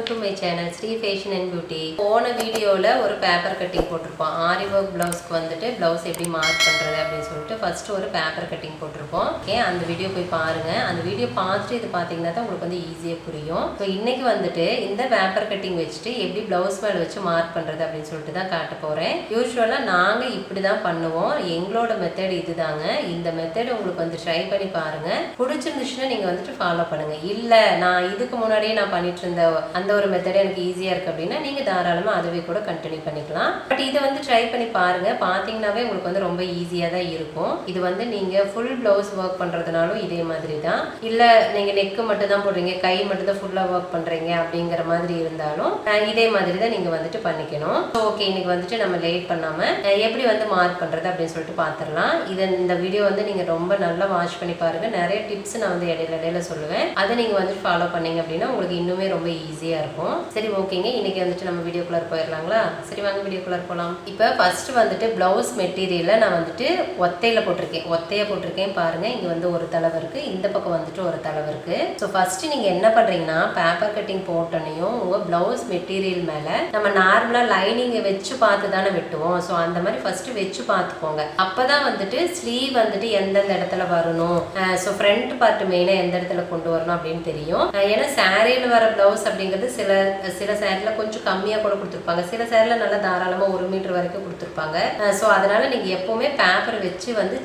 welcome to my channel Sri Fashion and Beauty. போன வீடியோல ஒரு பேப்பர் கட்டிங் போட்டுருப்போம். ஆரி work பிளவுஸ்க்கு வந்துட்டு பிளவுஸ் எப்படி மார்க் பண்றது அப்படின்னு சொல்லிட்டு ஃபர்ஸ்ட் ஒரு பேப்பர் கட்டிங் போட்டுருப்போம். ஓகே, அந்த வீடியோ போய் பாருங்க. அந்த வீடியோ பார்த்துட்டு இது பாத்தீங்கன்னா தான் உங்களுக்கு வந்து ஈஸியா புரியும். ஸோ இன்னைக்கு வந்துட்டு இந்த பேப்பர் கட்டிங் வச்சுட்டு எப்படி பிளவுஸ் மேல வச்சு மார்க் பண்றது அப்படின்னு சொல்லிட்டு தான் காட்ட போறேன். யூஸ்வலா நாங்க இப்படிதான் பண்ணுவோம். எங்களோட மெத்தட் இதுதாங்க. இந்த மெத்தட் உங்களுக்கு வந்து ட்ரை பண்ணி பாருங்க. பிடிச்சிருந்துச்சுன்னா நீங்க வந்துட்டு ஃபாலோ பண்ணுங்க. இல்ல நான் இதுக்கு முன்னாடியே நான் பண்ணிட்டு இருந்த அந்த ஒரு மெத்தட் எனக்கு ஈஸியா இருக்கு அப்படின்னா நீங்க தாராளமா அதுவே கூட கண்டினியூ பண்ணிக்கலாம். பட் இதை வந்து ட்ரை பண்ணி பாருங்க. பாத்தீங்கன்னாவே உங்களுக்கு வந்து ரொம்ப ஈஸியா தான் இருக்கும். இது வந்து நீங்க ஃபுல் பிளவுஸ் ஒர்க் பண்றதுனாலும் இதே மாதிரி தான். இல்ல நீங்க நெக்கு மட்டும் தான் போடுறீங்க, கை மட்டும் தான் ஃபுல்லா ஒர்க் பண்றீங்க அப்படிங்கிற மாதிரி இருந்தாலும் இதே மாதிரி தான் நீங்க வந்துட்டு பண்ணிக்கணும். ஓகே, இன்னைக்கு வந்துட்டு நம்ம லேட் பண்ணாம எப்படி வந்து மார்க் பண்றது அப்படின்னு சொல்லிட்டு பாத்துடலாம். இந்த வீடியோ வந்து நீங்க ரொம்ப நல்லா வாட்ச் பண்ணி பாருங்க. நிறைய டிப்ஸ் நான் வந்து இடையில சொல்லுவேன். அதை நீங்க வந்து ஃபாலோ பண்ணீங்க அப்படின்னா உங்களுக்கு இன்னுமே ரொம்ப ஈஸியா இருக்கும். சரி, ஓகேங்க, இன்னைக்கு வந்துட்டு நம்ம வீடியோக்குள்ள போயிடலாங்களா? சரி, வாங்க வீடியோக்குள்ள போகலாம். இப்போ ஃபர்ஸ்ட் வந்துட்டு பிளவுஸ் மெட்டீரியலை நான் வந்துட்டு ஒத்தையில போட்டிருக்கேன் பாருங்க. இங்க வந்து ஒரு தளவு இருக்கு, இந்த பக்கம் வந்துட்டு ஒரு தளவு இருக்கு. ஸோ ஃபர்ஸ்ட் நீங்க என்ன பண்றீங்கன்னா பேப்பர் கட்டிங் போட்டனையும் உங்க பிளவுஸ் மெட்டீரியல் மேல நம்ம நார்மலா லைனிங்கை வச்சு பார்த்து தானே வெட்டுவோம். ஸோ அந்த மாதிரி ஃபர்ஸ்ட் வச்சு பார்த்துக்கோங்க. அப்பதான் வந்துட்டு ஸ்லீவ் வந்துட்டு எந்தெந்த இடத்துல வரணும், ஸோ ஃப்ரண்ட் பார்ட் மெயினா எந்த இடத்துல கொண்டு வரணும் அப்படின்னு தெரியும். ஏன்னா சாரியில் வர பிளவுஸ் அப்படிங்கிறது சில சாரில கொஞ்சம் கம்மியா கூட கொடுத்துருப்பாங்க, சில சாரில நல்லா தாராளமா 1 மீட்டர் வரைக்கும் கொடுத்துருப்பாங்க. ஸோ அதனால நீங்க எப்பவுமே பேப்பர் வச்சு வந்து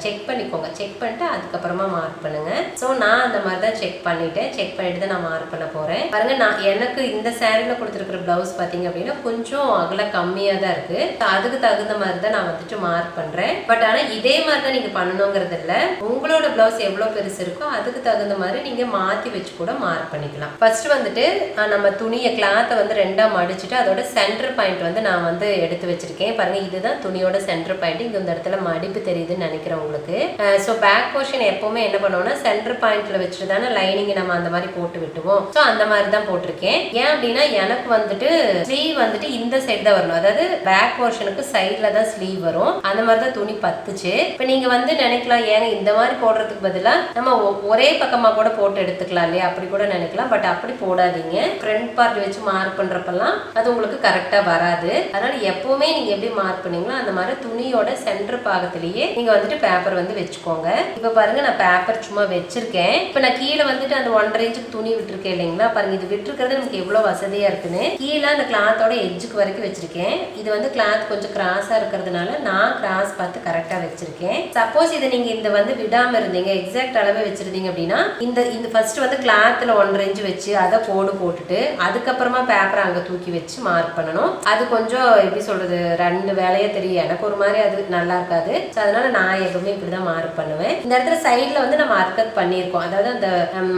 செக் பண்ணிக்கோங்க. செக் பண்ணிட்டு அதுக்கப்புறமா மார்க் பண்ணுங்க. ஸோ நான் அந்த மாதிரி தான் செக் பண்ணிட்டு தான் நான் மார்க் பண்ண போறேன். பாருங்க, நான் எனக்கு இந்த சாரில கொடுத்துருக்கிற பிளவுஸ் பாத்தீங்க அப்படின்னா கொஞ்சம் அகல கம்மியா தான் இருக்கு. அதுக்கு தகுந்த மாதிரி தான் நான் வந்துட்டு மார்க் பண்றேன். பட் ஆனா இதே மாதிரி தான் நீங்க பண்ணணுங்கிறது இல்ல. உங்களோட பிளவுஸ் எவ்வளவு பெருசு இருக்கோ அதுக்கு தகுந்த மாதிரி நீங்க மாத்தி வச்சு கூட மார்க் பண்ணிக்கலாம். ஃபர்ஸ்ட் வந்துட்டு நம்ம துணியை கிளாத்தை வந்து ரெண்டா மடிச்சுட்டு அதோட சென்டர் பாயிண்ட் வந்து நான் வந்து எடுத்து வச்சிருக்கேன். பாருங்க, இதுதான் துணியோட சென்டர் பாயிண்ட். இங்க இந்த இடத்துல மடிப்பு தெரியுதுன்னு நினைக்கிறேன் உங்களுக்கு. ஸோ பேக் போர்ஷன் எப்பவுமே என்ன பண்ணுவோம்னா சென்டர் பாயிண்ட்ல வச்சுட்டு தானே லைனிங் நம்ம அந்த மாதிரி போட்டு விட்டுவோம். ஸோ அந்த மாதிரி தான் போட்டிருக்கேன். ஏன் அப்படின்னா எனக்கு வந்துட்டு ஸ்லீவ் வந்துட்டு இந்த சைடு தான் வரணும். அதாவது பேக் போர்ஷனுக்கு சைட்ல தான் ஸ்லீவ் வரும். அந்த மாதிரி தான் துணி பத்துச்சு. இப்போ நீங்க வந்து நினைக்கலாம், ஏங்க இந்த மாதிரி போடுறதுக்கு பதிலா நம்ம ஒரே பக்கமா கூட போட்டு எடுத்துக்கலாம் இல்லையா, அப்படி கூட நினைக்கலாம். பட் அப்படி போடாதீங்க. ஃப்ரண்ட் பார்ட் வச்சு மார்க் பண்றப்பெல்லாம் அது உங்களுக்கு கரெக்டா வராது. அதனால எப்பவுமே நீங்க எப்படி மார்க் பண்ணீங்களோ அந்த மாதிரி துணியோட சென்டர் பாகத்திலேயே நீங்க வந்துட்டு பேப்பர் வந்து வச்சுக்கோங்க. இப்ப பாருங்க, நான் பேப்பர் சும்மா வச்சிருக்கேன். இப்ப நான் கீழே வந்துட்டு அந்த 1.5 இன்ச்சுக்கு துணி விட்டுருக்கேன் இல்லைங்களா. பாருங்க, இது விட்டுருக்கிறது நமக்கு எவ்வளவு வசதியா இருக்குன்னு. கீழே அந்த கிளாத்தோட எட்ஜுக்கு வரைக்கும் வச்சிருக்கேன். இது வந்து கிளாத் கொஞ்சம் கிராஸா இருக்கிறதுனால நான் கிராஸ் பார்த்து கரெக்டா வச்சிருக்கேன். சப்போஸ் இதை நீங்க இந்த வந்து விடாம இருந்தீங்க, எக்ஸாக்ட் அளவே வச்சிருந்தீங்க அப்படின்னா இந்த ஃபர்ஸ்ட் வந்து கிளாத்ல 1.5 இன்ச் வச்சு அதை போட்டுட்டு அதுக்கப்புறமா பேப்பரை அங்க தூக்கி வச்சு மார்க் பண்ணணும். அது கொஞ்சம் எப்படி சொல்றது, 2 வேலையே தெரியும். எனக்கு ஒரு மாதிரி அது நல்லா இருக்காது. அதனால நான் எப்பவுமே இப்படிதான் மார்க் பண்ணுவேன். இந்த இடத்துல சைட்ல வந்து நம்ம அர்க்கத் பண்ணியிருக்கோம். அதாவது அந்த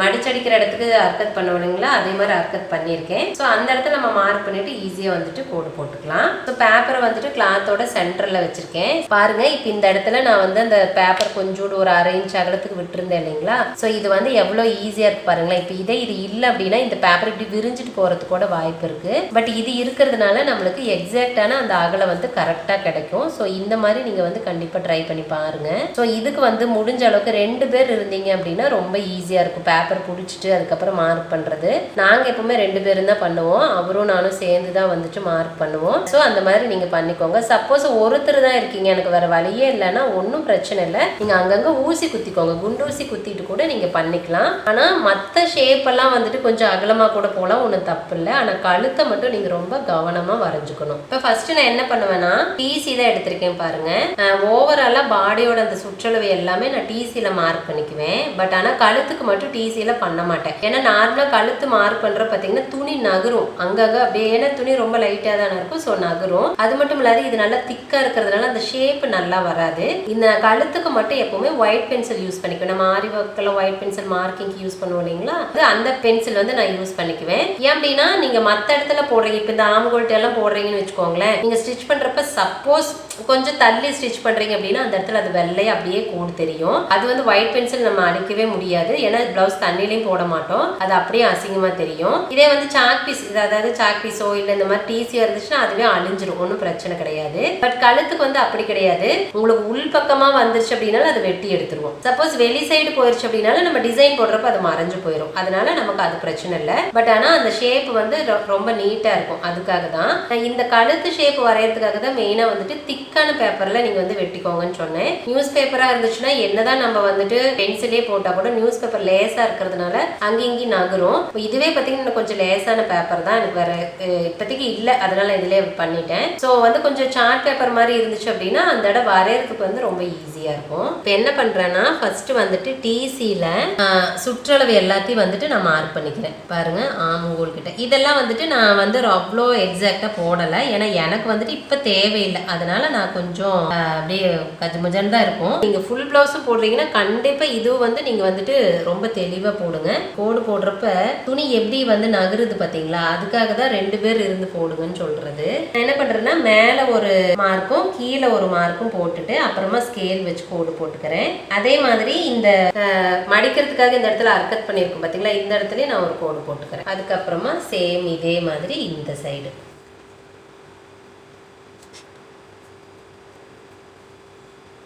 மடிச்சடிக்கிற இடத்துக்கு அர்க்கத் பண்ணுவீங்களா, அதே மாதிரி அர்க்கத் பண்ணியிருக்கேன். ஸோ அந்த இடத்துல நம்ம மார்க் பண்ணிட்டு ஈஸியா வந்துட்டு கோடு போட்டுக்கலாம். ஸோ பேப்பரை வந்துட்டு கிளாத்தோட சென்டர்ல வச்சிருக்கேன். பாருங்க, இப்போ இந்த இடத்துல நான் வந்து அந்த பேப்பர் கொஞ்சோடு ஒரு 1/2 இன்ச் அகலத்துக்கு விட்டுருந்தேன் இல்லைங்களா. ஸோ இது வந்து எவ்வளவு ஈஸியா இருக்கு பாருங்களேன். இப்போ இது இல்லை அப்படின்னா இந்த பேப்பர் இப்படி விரிஞ்சிட்டு போறதுக்கு கூட வாய்ப்பு இருக்கு. பட் இது இருக்கிறதுனால நம்மளுக்கு எக்ஸாக்டான அந்த அகலம் வந்து கரெக்டா கிடைக்கும். ஸோ இந்த மாதிரி நீங்க வந்து கண்டிப்பா ட்ரை பண்ணி பாருங்க. ஸோ இதுக்கு வந்து முடிஞ்ச அளவுக்கு 2 பேர் இருந்தீங்க அப்படின்னா ரொம்ப ஈஸியா இருக்கும் பேப்பர் பிடிச்சிட்டு அதுக்கப்புறம் மார்க் பண்றது. நாங்க எப்பவுமே 2 பேரும் தான் பண்ணுவோம். அவரும் நானும் சேர்ந்து தான் வந்துட்டு மார்க் பண்ணுவோம். ஸோ அந்த மாதிரி நீங்க பண்ணிக்கோங்க. சப்போஸ் ஒருத்தர் தான் இருக்கீங்க, எனக்கு வேற வழியே இல்லைன்னா ஒன்றும் பிரச்சனை இல்லை. நீங்க அங்கங்க ஊசி குத்திக்கோங்க, குண்டூசி குத்திட்டு கூட நீங்க பண்ணிக்கலாம். ஆனா மற்ற ஷேப் எல்லாம் வந்துட்டு கொஞ்சம் அகலமா கூட போலாம், ஒன்றும் தப்பு இல்லை. ஆனா கழுத்தை மட்டும் நீங்க ரொம்ப கவனமா வரைஞ்சுக்கணும். இப்போ ஃபர்ஸ்ட் நான் என்ன பண்ணுவேன்னா டிசி தான் எடுத்திருக்கேன் பாருங்க. ஓவராலா பாடியோட அந்த சுற்றளவு எல்லாமே நான் டிசியில மார்க் பண்ணிக்குவேன். பட் ஆனா கழுத்துக்கு மட்டும் டிசியில பண்ண மாட்டேன். ஏன்னா நார்மலா கழுத்து மார்க் பண்ற பாத்தீங்கன்னா துணி நகரும் அங்கங்க அப்படியே. ஏன்னா துணி ரொம்ப லைட்டா தானே இருக்கும், ஸோ நகரும். அது மட்டும் இல்லாத இது நல்லா திக்கா இருக்கிறதுனால அந்த ஷேப் நல்லா வராது. இந்த கழுத்துக்கு மட்டும் எப்பவுமே ஒயிட் பென்சில் யூஸ் பண்ணிக்குவேன். நம்ம ஆரி ஒர்க்கெல்லாம் ஒயிட் பென்சில் மார்க்கிங் யூஸ் பண்ணுவோம் இல்லைங்களா, அந்த பென்சில் வந்து நான் யூஸ் பண்ணிக்குவேன். ஏன் அப்படின்னா நீங்க மற்ற இடத்துல போடுறீங்க, இப்போ இந்த ஆம்கோல்ட் எல்லாம் போடுறீங்கன்னு வச்சுக்கோங்களேன், நீங்க ஸ்டிச் பண்றப்ப சப்போஸ் கொஞ்சம் தள்ளி ஸ்டிச் பண்றீங்க அப்படின்னா அந்த இடத்துல அது வெள்ளையா அப்படியே கோடு தெரியும். அது வந்து ஒயிட் பென்சில் நம்ம அடிக்கவே முடியாது. ஏன்னா பிளவுஸ் தண்ணிலையும் போட மாட்டோம், அது அப்படியே அசிங்கமா தெரியும். இதே வந்து சாக் பீஸ், அதாவது சாக் பீஸோ இல்ல இந்த மாதிரி டிசியோ இருந்துச்சுன்னா அதுவே அழிஞ்சிரும், ஒன்றும் பிரச்சனை கிடையாது. பட் கழுத்துக்கு வந்து அப்படி கிடையாது. உங்களுக்கு உள் பக்கமா வந்துருச்சு அப்படின்னாலும் அதை வெட்டி எடுத்துருவோம். சப்போஸ் வெளி சைடு போயிருச்சு அப்படின்னாலும் நம்ம டிசைன் போடுறப்ப அது மறைஞ்சு போயிடும். அதனால நமக்கு அது பிரச்சனை இல்லை. பட் ஆனா அந்த ஷேப் வந்து ரொம்ப நீட்டா இருக்கும். அதுக்காக தான் இந்த கழுத்து ஷேப் வரையறதுக்காக தான் மெயினா வந்துட்டு திக்கான பேப்பர்ல நீங்க வந்து வெட்டிக்கோங்கன்னு சொன்னேன். நியூஸ் பேப்பரா இருந்துச்சுன்னா என்னதான் நம்ம வந்துட்டு பென்சிலே போட்டா கூட நியூஸ் பேப்பர் லேசா இருக்கிறதுனால அங்கேயும் நகரும். இதுவே பாத்தீங்கன்னா கொஞ்சம் லேசான பேப்பர் தான், எனக்கு வேற இப்போதைக்கு இல்லை, அதனால இதுலேயே பண்ணிட்டேன். ஸோ வந்து கொஞ்சம் சார்ட் பேப்பர் மாதிரி இருந்துச்சு அப்படின்னா அந்த இடம் வரையறதுக்கு வந்து ரொம்ப ஈஸியா இருக்கும். இப்போ என்ன பண்றேன்னா ஃபர்ஸ்ட் வந்துட்டு டிசியில சுற்றளவு எல்லாத்தையும் வந்துட்டு நான் மார்க் பண்ணிக்கிறேன். பாருங்க ஆமுங்கோல் கிட்ட இதெல்லாம் வந்துட்டு நான் வந்து அவ்வளோ எக்ஸாக்டா போடலை, ஏன்னா எனக்கு வந்துட்டு இப்போ தேவையில்லை. அதனால நான் கொஞ்சம் அப்படியே கஜமுஜன் தான் இருக்கும். நீங்க ஃபுல் பிளவுஸும் போடுறீங்கன்னா கண்டிப்பா இதுவும் வந்து நீங்க வந்துட்டு ரொம்ப தெளிவா போடுங்க. கோடு போடுறப்ப துணி எப்படி வந்து நகருது பாத்தீங்களா, அதுக்காக தான் 2 பேர் இருந்து போடுங்கன்னு சொல்றது. நான் என்ன பண்றேன்னா மேல ஒரு மார்க்கும் கீழே ஒரு மார்க்கும் போட்டுட்டு அப்புறமா ஸ்கேல் வச்சு கோடு போட்டுக்கிறேன். அதே மாதிரி இந்த மடிக்கிறதுக்காக இந்த இடத்துல அர்க்கத் பண்ணியிருக்கோம் பாத்தீங்களா, இந்த இடத்துல நான் ஒரு கோடு போட்டுக்கிறேன். அதுக்கப்புறமா சேம் இதே மாதிரி இந்த சைடு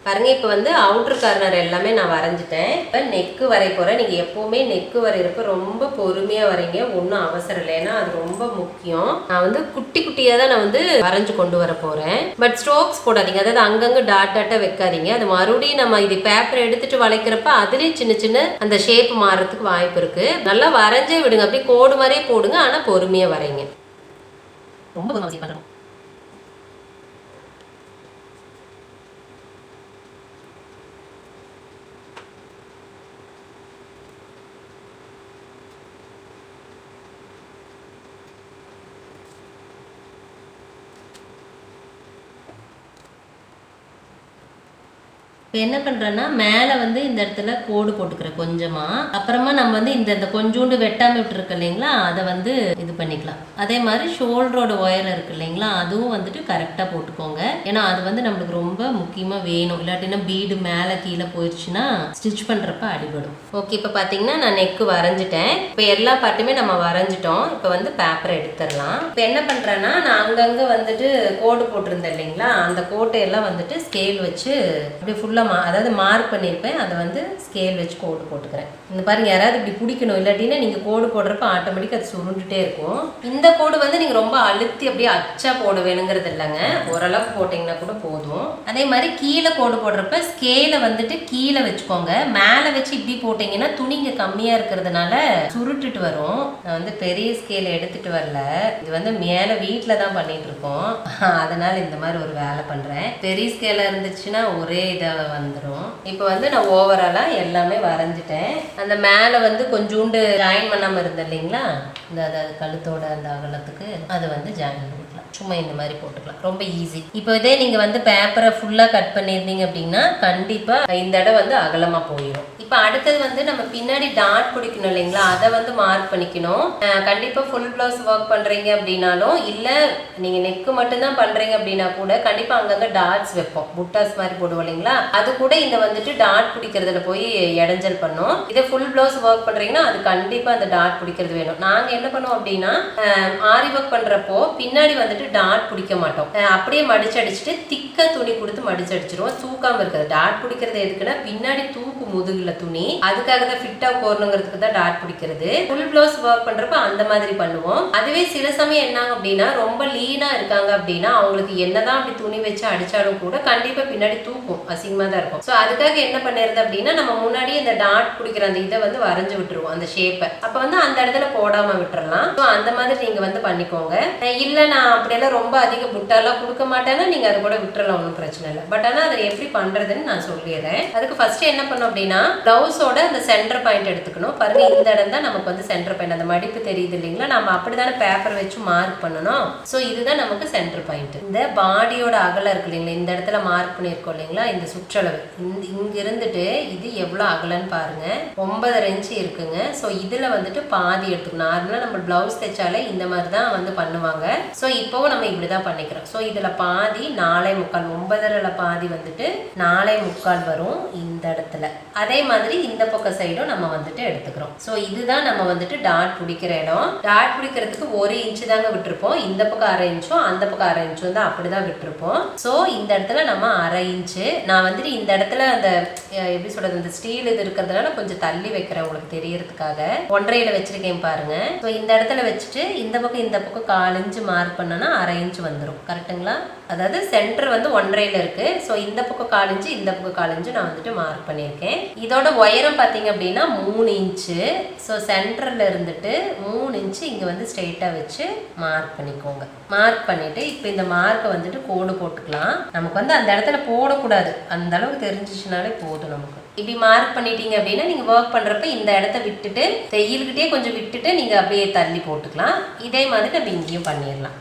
பாருங்க. இப்போ வந்து அவுட்டர் கார்னர் எல்லாமே நான் வரைஞ்சிட்டேன். இப்போ நெக்கு வரைய போகிறேன். நீங்கள் எப்போவுமே நெக்கு வரைகிறப்ப ரொம்ப பொறுமையாக வரைங்க, ஒன்றும் அவசரம் இல்லை, ஏன்னா அது ரொம்ப முக்கியம். நான் வந்து குட்டி குட்டியாக தான் நான் வந்து வரைஞ்சு கொண்டு வர போகிறேன். பட் ஸ்ட்ரோக்ஸ் போடாதீங்க, அதாவது அங்கங்கே டாட்டாக வைக்காதீங்க. அது மறுபடியும் நம்ம இது பேப்பரை எடுத்துட்டு வளைக்கிறப்ப அதுலேயும் சின்ன சின்ன அந்த ஷேப் மாறுறதுக்கு வாய்ப்பு இருக்குது. நல்லா வரைஞ்சே விடுங்க, அப்படியே கோடு மாதிரியே போடுங்க, ஆனால் பொறுமையாக வரைங்க. ரொம்ப அவசியம் பண்ணணும். இப்போ என்ன பண்ணுறேன்னா மேலே வந்து இந்த இடத்துல கோடு போட்டுக்கிறேன் கொஞ்சமாக. அப்புறமா நம்ம வந்து இந்த கொஞ்சோண்டு வெட்டாமல் விட்டுருக்கு இல்லைங்களா, அதை வந்து இது பண்ணிக்கலாம். அதே மாதிரி ஷோல்டரோட ஒயர் இருக்கு இல்லைங்களா, அதுவும் வந்துட்டு கரெக்டாக போட்டுக்கோங்க, ஏன்னா அது வந்து நம்மளுக்கு ரொம்ப முக்கியமாக வேணும். இல்லாட்டினா பீடு மேலே கீழே போயிடுச்சுன்னா ஸ்டிச் பண்ணுறப்ப அடிபடும். ஓகே, இப்போ பார்த்தீங்கன்னா நான் நெக்கு வரைஞ்சிட்டேன். இப்போ எல்லா பாட்டுமே நம்ம வரைஞ்சிட்டோம். இப்போ வந்து பேப்பரை எடுத்துடலாம். இப்போ என்ன பண்ணுறேன்னா நான் அங்கங்கே வந்துட்டு கோடு போட்டிருந்தேன் இல்லைங்களா, அந்த கோட்டையெல்லாம் வந்துட்டு ஸ்கேல் வச்சு அப்படியே ஃபுல்லாக அதாவது மார்க் பண்ணியிருப்பேன், அதை வந்து ஸ்கேல் வச்சு கோடு போட்டுக்கிறேன். இந்த பாருங்க, யாராவது இப்படி பிடிக்கணும், இல்லாட்டினா நீங்கள் கோடு போடுறப்ப ஆட்டோமேட்டிக்காக அது சுருண்டுட்டே இருக்கும். இந்த கோடு வந்து நீங்கள் ரொம்ப அழுத்தி அப்படியே அச்சா போட வேணுங்கிறது இல்லைங்க, ஓரளவுக்கு போட்டிங்கன்னா கூட போதும். அதே மாதிரி கீழே கோடு போடுறப்ப ஸ்கேலை வந்துட்டு கீழே வச்சுக்கோங்க. மேலே வச்சு இப்படி போட்டிங்கன்னா துணிங்க கம்மியாக இருக்கிறதுனால சுருட்டுட்டு வரும். நான் வந்து பெரிய ஸ்கேல் எடுத்துட்டு வரல, இது வந்து மேலே வீட்டில் தான் பண்ணிட்டு இருக்கோம், அதனால இந்த மாதிரி ஒரு வேலை பண்ணுறேன். பெரிய ஸ்கேலாக இருந்துச்சுன்னா ஒரே இதாக வந்துடும். இப்போ வந்து நான் ஓவராலா எல்லாமே வரைஞ்சிட்டேன். அந்த மேலே வந்து கொஞ்சோண்டு ஜாயின் பண்ணாமல் இருந்தது இல்லைங்களா, இந்த அதாவது கழுத்தோட அந்த அகலத்துக்கு அதை வந்து ஜாயின் பண்ணிக்கலாம். சும்மா இந்த மாதிரி போட்டுக்கலாம், ரொம்ப ஈஸி. இப்போ இதே நீங்கள் வந்து பேப்பரை ஃபுல்லாக கட் பண்ணியிருந்தீங்க அப்படின்னா கண்டிப்பாக இந்த இடம் வந்து அகலமாக போயிடும். இப்போ அடுத்தது வந்து நம்ம பின்னாடி டாட் பிடிக்கணும் இல்லைங்களா, அதை வந்து மார்க் பண்ணிக்கணும். கண்டிப்பாக ஃபுல் ப்ளவுஸ் ஒர்க் பண்ணுறீங்க அப்படின்னாலும், இல்லை நீங்கள் நெக்கு மட்டும்தான் பண்ணுறீங்க அப்படின்னா கூட கண்டிப்பாக அங்கங்கே டாட்ஸ் வைப்போம், புட்டாஸ் மாதிரி போடுவோம் இல்லைங்களா, அது கூட இந்த வந்துட்டு டாட் பிடிக்கிறதுல போய் இடைஞ்சல் பண்ணும். இதே ஃபுல் ப்ளவுஸ் ஒர்க் பண்ணுறீங்கன்னா அது கண்டிப்பாக அந்த டாட் பிடிக்கிறது வேணும். நாங்கள் என்ன பண்ணுவோம் அப்படின்னா ஆரி ஒர்க் பண்ணுறப்போ பின்னாடி வந்துட்டு டாட் பிடிக்க மாட்டோம், அப்படியே மடிச்சு அடிச்சுட்டு திக்க துணி கொடுத்து மடிச்சு அடிச்சிருவோம், தூக்காமல் இருக்கிறது. டாட் பிடிக்கிறது எதுக்குன்னா பின்னாடி தூக்கு முதுகுல துணி, அதுக்காக தான் ஃபிட்டா போடணுங்கிறதுக்கு தான் டாட் பிடிக்கிறது. ஃபுல் ப்ளவுஸ் ஒர்க் பண்றப்ப அந்த மாதிரி பண்ணுவோம். அதுவே சில சமயம் என்ன அப்படின்னா ரொம்ப லீனா இருக்காங்க அப்படின்னா அவங்களுக்கு என்னதான் அப்படி துணி வச்சு அடிச்சாலும் கூட கண்டிப்பா பின்னாடி தூக்கும், அசிங்கமா தான் இருக்கும். ஸோ அதுக்காக என்ன பண்ணிருது அப்படின்னா நம்ம முன்னாடியே இந்த டாட் பிடிக்கிற அந்த இதை வந்து வரைஞ்சு விட்டுருவோம், அந்த ஷேப்பை. அப்ப வந்து அந்த இடத்துல போடாம விட்டுறலாம். ஸோ அந்த மாதிரி நீங்க வந்து பண்ணிக்கோங்க. இல்ல நான் அப்படியெல்லாம் ரொம்ப அதிக புட்டாலாம் கொடுக்க மாட்டேன்னா நீங்க அதை கூட விட்டுறலாம், ஒன்றும் பிரச்சனை இல்லை. பட் ஆனா அதை எப்படி பண்றதுன்னு நான் சொல்லிடுறேன். அதுக்கு ஃபர்ஸ்ட் என்ன பண்ணோம் அப்படின்னா பிளவுஸோட அந்த சென்டர் பாயிண்ட் எடுத்துக்கணும். பாருங்க, இந்த இடம் தான் நமக்கு வந்து சென்டர் பாயிண்ட், அந்த மடிப்பு தெரியுது இல்லைங்களா, நம்ம அப்படித்தானே பேப்பர் வச்சு மார்க் பண்ணணும். ஸோ இதுதான் நமக்கு சென்டர் பாயிண்ட். இந்த பாடியோட அகலம் இருக்கு இல்லைங்களா, இந்த இடத்துல மார்க் பண்ணியிருக்கோம் இல்லைங்களா, இந்த சுற்றளவு இங்க இருந்துட்டு இது எவ்வளோ அகலன்னு பாருங்க, 9.5 இன்ச்சு இருக்குங்க. ஸோ இதுல வந்துட்டு பாதி எடுத்துக்கணும். நார்மலாக நம்ம பிளவுஸ் தைச்சாலே இந்த மாதிரி தான் வந்து பண்ணுவாங்க. ஸோ இப்போவும் நம்ம இப்படிதான் பண்ணிக்கிறோம். ஸோ இதுல பாதி 4.75, 9.5 பாதி வந்துட்டு 4.75 வரும் இந்த இடத்துல. அதே மாதிரி இந்த பக்கம் சைடும் நம்ம வந்துட்டு எடுத்துக்கிறோம். ஸோ இதுதான் நம்ம வந்துட்டு டாட் பிடிக்கிற இடம். டாட் பிடிக்கிறதுக்கு 1 இன்ச்சு தாங்க விட்டுருப்போம். இந்த பக்கம் 1/2 இன்ச்சும் அந்த பக்கம் 1/2 இன்ச்சும் தான் அப்படிதான் விட்டுருப்போம். ஸோ இந்த இடத்துல நம்ம 1/2 இன்ச்சு நான் வந்துட்டு இந்த இடத்துல அந்த எப்படி சொல்றது இந்த ஸ்டீல் இது இருக்கிறதுனால கொஞ்சம் தள்ளி வைக்கிறேன் உங்களுக்கு தெரியறதுக்காக. 1.5 வச்சிருக்கேன் பாருங்க. ஸோ இந்த இடத்துல வச்சுட்டு இந்த பக்கம் 4 இன்ச்சு மார்க் பண்ணனா 1/2 இன்ச்சு வந்துடும். கரெக்டுங்களா? அதாவது சென்டர் வந்து 1.5 இருக்கு. ஸோ இந்த பக்கம் 4 இன்ச்சு இந்த பக்கம் 4 இன்ச்சு நான் வந்துட்டு மார்க் பண்ணியிருக்கேன். இதோட உயரம் பார்த்தீங்க அப்படின்னா 3 இன்ச்சு. ஸோ சென்டர்ல இருந்துட்டு 3 இன்ச்சு இங்கே வந்து ஸ்ட்ரெயிட்டா வச்சு மார்க் பண்ணிக்கோங்க. மார்க் பண்ணிட்டு இப்போ இந்த மார்க்கை வந்துட்டு கோடு போட்டுக்கலாம். நமக்கு வந்து அந்த இடத்துல போடக்கூடாது, அந்த அளவுக்கு தெரிஞ்சிச்சுனாலே போதும் நமக்கு. இப்படி மார்க் பண்ணிட்டீங்க அப்படின்னா நீங்கள் ஒர்க் பண்ணுறப்ப இந்த இடத்த விட்டுட்டு தையல்கிட்டே கொஞ்சம் விட்டுட்டு நீங்கள் அப்படியே தள்ளி போட்டுக்கலாம். இதே மாதிரி நம்ம இங்கேயும் பண்ணிடலாம்.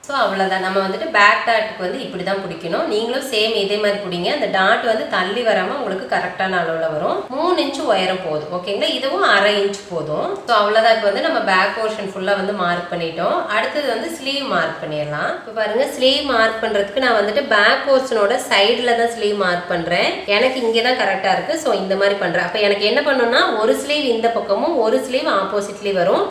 ஸோ அவ்வளோதான். நம்ம வந்துட்டு பேக் டாட்டுக்கு வந்து இப்படி தான் பிடிக்கணும். நீங்களும் சேம் இதே மாதிரி பிடிங்க. அந்த டாட் வந்து தள்ளி வராமல் உங்களுக்கு கரெக்டான அளவில் வரும். 3 இன்ச்சு உயரம் போதும். ஓகேங்களா? இதுவும் 1/2 இன்ச் போதும். ஸோ அவ்வளோதான். இப்போ வந்து நம்ம பேக் போர்ஷன் ஃபுல்லாக வந்து மார்க் பண்ணிட்டோம். அடுத்தது வந்து ஸ்லீவ் மார்க் பண்ணிடலாம். இப்போ பாருங்க, ஸ்லீவ் மார்க் பண்ணுறதுக்கு நான் வந்துட்டு பேக் போர்ஷனோட சைடில் தான் ஸ்லீவ் மார்க் பண்ணுறேன். எனக்கு இங்கே தான் கரெக்டாக இருக்குது. ஸோ இந்த மாதிரி பண்ணுறேன். அப்போ எனக்கு என்ன பண்ணணும்னா ஒரு ஸ்லீவ் இந்த பக்கமும் ஒரு ஸ்லீவ் ஆப்போசிட்லேயும் வரும்.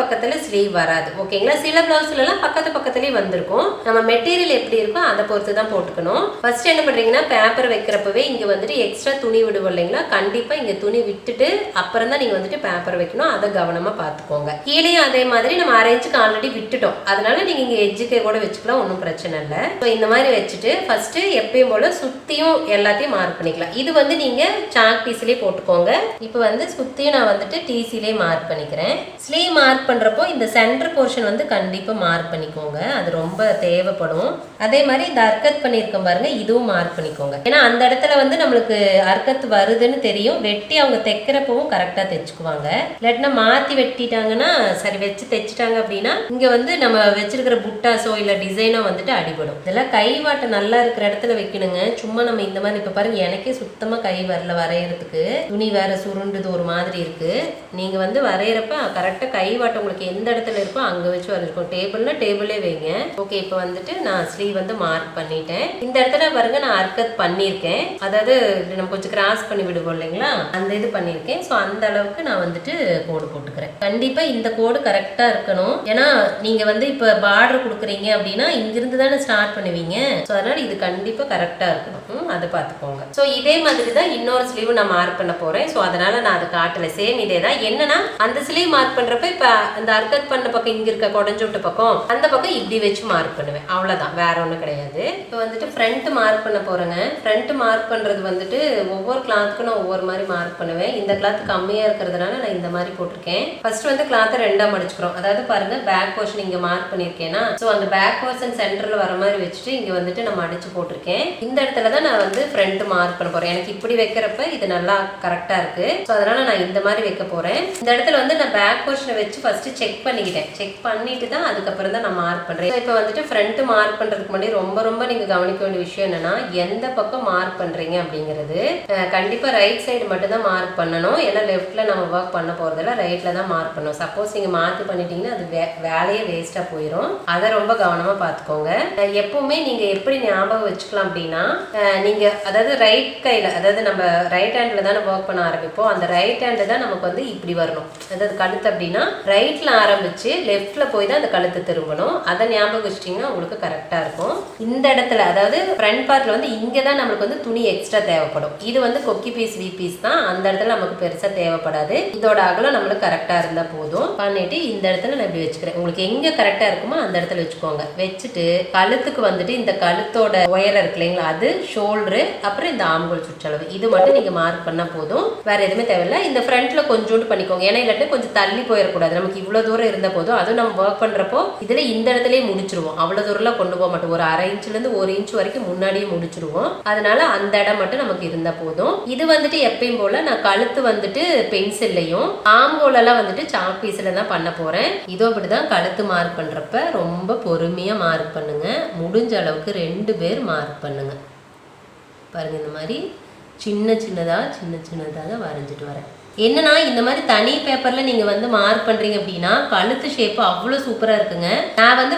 பக்கத்தில் ஸ்லீவ் வராது. ஓகேங்களா? சில பிளவுஸ்லாம் பக்கத்துலேயே வந்திருக்கும். நம்ம மெட்டீரியல் எப்படி இருக்கோ அதை பொறுத்து தான் போட்டுக்கணும். ஃபர்ஸ்ட் என்ன பண்றீங்கன்னா பேப்பர் வைக்கிறப்பவே இங்க வந்துட்டு எக்ஸ்ட்ரா துணி விடுவோம் இல்லைங்களா? கண்டிப்பா இங்க துணி விட்டுட்டு அப்புறம் தான் நீங்க வந்துட்டு பேப்பர் வைக்கணும். அதை கவனமா பார்த்துக்கோங்க. கீழேயும் அதே மாதிரி நம்ம 1/2 இன்ச்சுக்கு ஆல்ரெடி விட்டுட்டோம். அதனால நீங்க இங்க எட்ஜுக்கு கூட வச்சுக்கலாம், ஒன்றும் பிரச்சனை இல்லை. ஸோ இந்த மாதிரி வச்சுட்டு ஃபர்ஸ்ட் எப்பயும் போல சுத்தியும் எல்லாத்தையும் மார்க் பண்ணிக்கலாம். இது வந்து நீங்க சாக் பீஸ்லயே போட்டுக்கோங்க. இப்போ வந்து சுத்தியும் நான் வந்துட்டு டிசிலே மார்க் பண்ணிக்கிறேன். ஸ்லீவ் மார்க் பண்றப்போ இந்த சென்டர் போர்ஷன் வந்து கண்டிப்பா மார்க் பண்ணிக்கோங்க. அது ரொம்ப தேவைப்படும். அதே மாதிரி இந்த அர்க்கத் பண்ணியிருக்கோம் பாருங்க, இதுவும் மார்க் பண்ணிக்கோங்க. ஏன்னா அந்த இடத்துல வந்து நம்மளுக்கு அர்க்கத் வருதுன்னு தெரியும். வெட்டி அவங்க தைக்கிறப்பவும் கரெக்டா தைச்சுக்குவாங்க. இல்லாட்டினா மாத்தி வெட்டிட்டாங்கன்னா சரி வச்சு தைச்சிட்டாங்க அப்படின்னா இங்க வந்து நம்ம வச்சிருக்கிற புட்டாஸோ இல்ல டிசைனோ வந்துட்டு அடிபடும். இதெல்லாம் கைவாட்டை நல்லா இருக்கிற இடத்துல வைக்கணுங்க. சும்மா நம்ம இந்த மாதிரி இப்ப பாருங்க, எனக்கே சுத்தமா கை வரல வரையறதுக்கு. துணி வேற சுருண்டுது ஒரு மாதிரி இருக்கு. நீங்க வந்து வரைகிறப்ப கரெக்டா கைவாட்டை உங்களுக்கு எந்த இடத்துல இருக்கோ அங்க வச்சு வரைஞ்சிக்கோங்க. டேபிள்னா டேபிளே வைங்க. ஓகே, இப்போ வந்துட்டு நான் ஸ்லீவ் வந்து மார்க் பண்ணிட்டேன். இந்த இடத்துல பாருங்க நான் அர்க்கத் பண்ணியிருக்கேன். அதாவது நம்ம கொஞ்சம் கிராஸ் பண்ணி விடுவோம் இல்லைங்களா, அந்த இது பண்ணியிருக்கேன். ஸோ அந்த அளவுக்கு நான் வந்துட்டு கோடு போட்டுக்கிறேன். கண்டிப்பா இந்த கோடு கரெக்டா இருக்கணும். ஏன்னா நீங்க வந்து இப்போ பார்டர் கொடுக்குறீங்க அப்படின்னா இங்கிருந்து தானே ஸ்டார்ட் பண்ணுவீங்க. ஸோ அதனால இது கண்டிப்பா கரெக்டா இருக்கணும். அதை பார்த்துக்கோங்க. ஸோ இதே மாதிரி தான் இன்னொரு ஸ்லீவ் நான் மார்க் பண்ண போறேன். ஸோ அதனால நான் அதை காட்டல. சேம் இதே தான். என்னன்னா அந்த ஸ்லீவ் மார்க் பண்றப்ப இப்ப அந்த அர்க்கத் பண்ண பக்கம் இங்க இருக்க குடஞ்சு விட்ட பக்கம் அந்த பக்கம் இப்படி வச்சு மார்க் பண்ணுவேன். அவ்வளவுதான், வேற ஒன்றும் கிடையாது. இப்போ வந்துட்டு ஃப்ரண்ட் மார்க் பண்ண போறேங்க. ஃப்ரண்ட் மார்க் பண்றது வந்துட்டு ஒவ்வொரு கிளாத்துக்கும் நான் ஒவ்வொரு மாதிரி மார்க் பண்ணுவேன். இந்த கிளாத் கம்மியா இருக்கிறதுனால நான் இந்த மாதிரி போட்டிருக்கேன். ஃபர்ஸ்ட் வந்து கிளாத்தை 2ஆ மடிச்சுக்கிறோம். அதாவது பாருங்க, பேக் போர்ஷன் இங்க மார்க் பண்ணிருக்கேன்னா ஸோ அந்த பேக் போர்ஷன் சென்டர்ல வர மாதிரி வச்சுட்டு இங்க வந்துட்டு நான் மடிச்சு போட்டிருக்கேன். இந்த இடத்துல தான் நான் வந்து ஃப்ரண்ட் மார்க் பண்ண போறேன். எனக்கு இப்படி வைக்கிறப்ப இது நல்லா கரெக்டா இருக்கு. ஸோ அதனால நான் இந்த மாதிரி வைக்க போறேன். இந்த இடத்துல வந்து நான் பேக் போர்ஷனை வச்சு ஃபர்ஸ்ட் செக் பண்ணிக்கிட்டேன். செக் பண்ணிட்டு தான் அதுக்கப்புறம் தான் நான் மார்க் பண்றேன். இப்போ வந்துட்டு ஃப்ரண்ட் மார்க் பண்றதுக்கு முன்னாடி ரொம்ப நீங்க கவனிக்க வேண்டிய விஷயம் என்னன்னா, எந்த பக்கம் மார்க் பண்றீங்க அப்படிங்கிறது. கண்டிப்பா ரைட் சைடு மட்டும் தான் மார்க் பண்ணணும். ஏன்னா லெஃப்ட்ல நம்ம ஒர்க் பண்ண போறதில்ல, ரைட்ல தான் மார்க் பண்ணணும். சப்போஸ் நீங்க மார்க் பண்ணிட்டீங்கன்னா அது வேலையே வேஸ்டா போயிடும். அதை ரொம்ப கவனமா பார்த்துக்கோங்க. எப்பவுமே நீங்க எப்படி ஞாபகம் வச்சுக்கலாம் அப்படின்னா, நீங்க அதாவது ரைட் கையில, அதாவது நம்ம ரைட் ஹேண்ட்ல தானே ஒர்க் பண்ண ஆரம்பிப்போம். அந்த ரைட் ஹேண்ட் தான் நமக்கு வந்து இப்படி வரணும். அதாவது கழுத்து அப்படின்னா ரைட்ல ஆரம்பிச்சு லெஃப்ட்ல போய் தான் அந்த கழுத்து திரும்பணும். அதை ஞாபகம் வச்சிட்டீங்கன்னா உங்களுக்கு கரெக்டா இருக்கும். இந்த இடத்துல அதாவது ஃப்ரண்ட் பார்ட்ல வந்து இங்க தான் நமக்கு வந்து துணி எக்ஸ்ட்ரா தேவைப்படும். இது வந்து கொக்கி பீஸ் வி பீஸ் தான். அந்த இடத்துல நமக்கு பெருசா தேவைப்படாது. இதோட அகலம் நம்மளுக்கு கரெக்டா இருந்தா போதும். பண்ணிட்டு இந்த இடத்துல நான் இப்படி வச்சுக்கிறேன். உங்களுக்கு எங்க கரெக்டா இருக்குமோ அந்த இடத்துல வச்சுக்கோங்க. வச்சுட்டு கழுத்துக்கு வந்துட்டு இந்த கழுத்தோட உயரம் இருக்கு இல்லைங்களா, அது ஷோல்டரு, அப்புறம் இந்த ஆம்கோல் சுற்றளவு, இது மட்டும் நீங்க மார்க் பண்ணா போதும். வேற எதுவுமே தேவையில்லை. இந்த ஃப்ரண்ட்ல கொஞ்சோண்டு பண்ணிக்கோங்க. ஏன்னா இல்லாட்டி கொஞ்சம் தள்ளி போயிடக்கூடாது. நமக்கு இவ்வளவு தூரம் இருந்த போதும். அதுவும் நம்ம ஒர்க் பண்றப்போ இதுல இந்த இடத்துலயே முடிச்சிருவோம். அவ்வளவு தூரம்லாம் கொண்டு போக மாட்டோம். ஒரு 1/2 இன்ச்ல இருந்து 1 இன்ச் வரைக்கும் முன்னாடியே முடிச்சிருவோம். அதனால அந்த இடம் மட்டும் நமக்கு இருந்தா போதும். இது வந்துட்டு எப்பயும் போல நான் கழுத்து வந்துட்டு பென்சில்லையும் ஆம்கோல் எல்லாம் வந்துட்டு சாக் பீஸ்ல தான் பண்ண போறேன். இதோ அப்படிதான் கழுத்து மார்க் பண்றப்ப ரொம்ப பொறுமையா மார்க் பண்ணுங்க. முடிஞ்ச அளவுக்கு 2 பேர் மார்க் பண்ணுங்க. பாருங்க, இந்த மாதிரி சின்ன சின்னதாக வரைஞ்சிட்டு வரேன். என்னன்னா இந்த மாதிரி தனி பேப்பர்ல நீங்க வந்து மார்க் பண்றீங்க அப்படின்னா கழுத்து ஷேப் அவ்வளோ சூப்பரா இருக்குங்க. நான் வந்து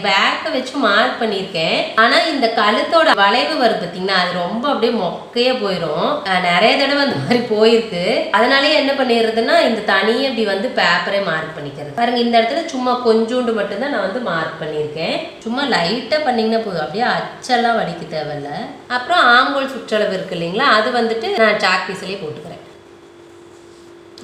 பேக்கை வச்சு மார்க் பண்ணியிருக்கேன். ஆனா இந்த கழுத்தோட வளைவு வருது பார்த்தீங்கன்னா அது ரொம்ப அப்படியே மொக்கையா போயிடும். நிறைய தடவை அந்த மாதிரி போயிருக்கு. அதனாலேயே என்ன பண்ணிடுறதுன்னா இந்த தனியே இப்படி வந்து பேப்பரே மார்க் பண்ணிக்கிறது. பாருங்க இந்த இடத்துல சும்மா கொஞ்சோண்டு மட்டும்தான் நான் வந்து மார்க் பண்ணியிருக்கேன். சும்மா லைட்டா பண்ணீங்கன்னா போதும், அப்படியே அச்செல்லாம் வடிக்க தேவையில்ல. அப்புறம் ஆம்கோல் சுற்றளவு இருக்கு இல்லைங்களா, அது வந்துட்டு நான் சாக் பீஸ்லேயே போட்டுக்கிறேன்.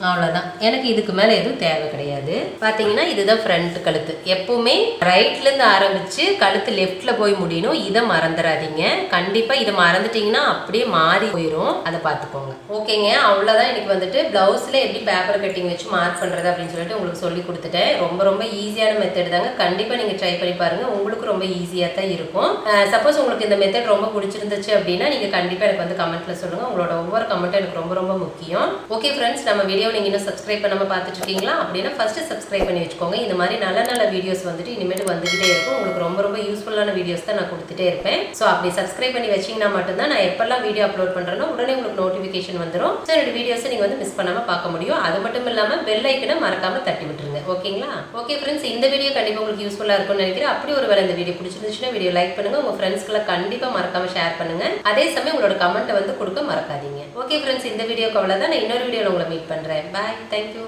அவ்வளோதான். எனக்கு இதுக்கு மேலே எதுவும் தேவை கிடையாது. பார்த்தீங்கன்னா இதுதான் ஃப்ரண்ட் கழுத்து. எப்பவுமே ரைட்லேருந்து ஆரம்பித்து கழுத்து லெஃப்டில் போய் முடியணும். இதை மறந்துடாதீங்க. கண்டிப்பாக இதை மறந்துட்டிங்கன்னா அப்படியே மாறி போயிடும். அதை பார்த்துக்கோங்க. ஓகேங்க, அவ்வளோதான். எனக்கு வந்துட்டு ப்ளவுஸில் எப்படி பேப்பர் கட்டிங் வச்சு மார்க் பண்ணுறது அப்படின்னு சொல்லிட்டு உங்களுக்கு சொல்லி கொடுத்துட்டேன். ரொம்ப ஈஸியான மெத்தட் தாங்க. கண்டிப்பாக நீங்கள் ட்ரை பண்ணி பாருங்கள். உங்களுக்கு ரொம்ப ஈஸியாக தான் இருக்கும். சப்போஸ் உங்களுக்கு இந்த மெத்தட் ரொம்ப பிடிச்சிருந்துச்சு அப்படின்னா நீங்கள் கண்டிப்பாக எனக்கு வந்து கமெண்ட்டில் சொல்லுங்கள். உங்களோட ஒவ்வொரு கமெண்ட்டும் எனக்கு ரொம்ப முக்கியம். ஓகே ஃப்ரெண்ட்ஸ், நம்ம வீடியோ நீங்க இன்னும் சப்ஸ்கிரைப் பண்ணாம பார்த்துட்டு இருக்கீங்களா அப்படின்னா ஃபர்ஸ்ட் சப்ஸ்கிரைப் பண்ணி வச்சுக்கோங்க. இந்த மாதிரி நல்ல வீடியோஸ் வந்துட்டு இனிமேட்டு வந்துகிட்டே இருக்கும். உங்களுக்கு ரொம்ப யூஸ்ஃபுல்லான வீடியோஸ் தான் நான் கொடுத்துட்டே இருப்பேன். ஸோ அப்படி சப்ஸ்கிரைப் பண்ணி வச்சீங்கன்னா மட்டும்தான் நான் எப்பெல்லாம் வீடியோ அப்லோட் பண்றேனோ உடனே உங்களுக்கு நோட்டிஃபிகேஷன் வந்துடும். ஸோ என்னோட வீடியோஸை நீங்க வந்து மிஸ் பண்ணாம பார்க்க முடியும். அது மட்டும் இல்லாம பெல் ஐக்கனை மறக்காம தட்டி விட்டுருங்க. ஓகேங்களா? ஓகே ஃப்ரெண்ட்ஸ், இந்த வீடியோ கண்டிப்பா உங்களுக்கு யூஸ்ஃபுல்லா இருக்கும்னு நினைக்கிறேன். அப்படி ஒரு வேலை இந்த வீடியோ பிடிச்சிருந்துச்சுன்னா வீடியோ லைக் பண்ணுங்க. உங்க ஃப்ரெண்ட்ஸ்க்குலாம் கண்டிப்பா மறக்காம ஷேர் பண்ணுங்க. அதே சமயம் உங்களோட கமெண்ட்டை வந்து கொடுக்க மறக்காதீங்க. ஓகே ஃப்ரெண்ட்ஸ், இந்த வீடியோக்கு அவ்வளவுதான். நான் இன்னொரு வீடியோல உங்களை மீட் பண்றேன். பாய். தேங்க்யூ.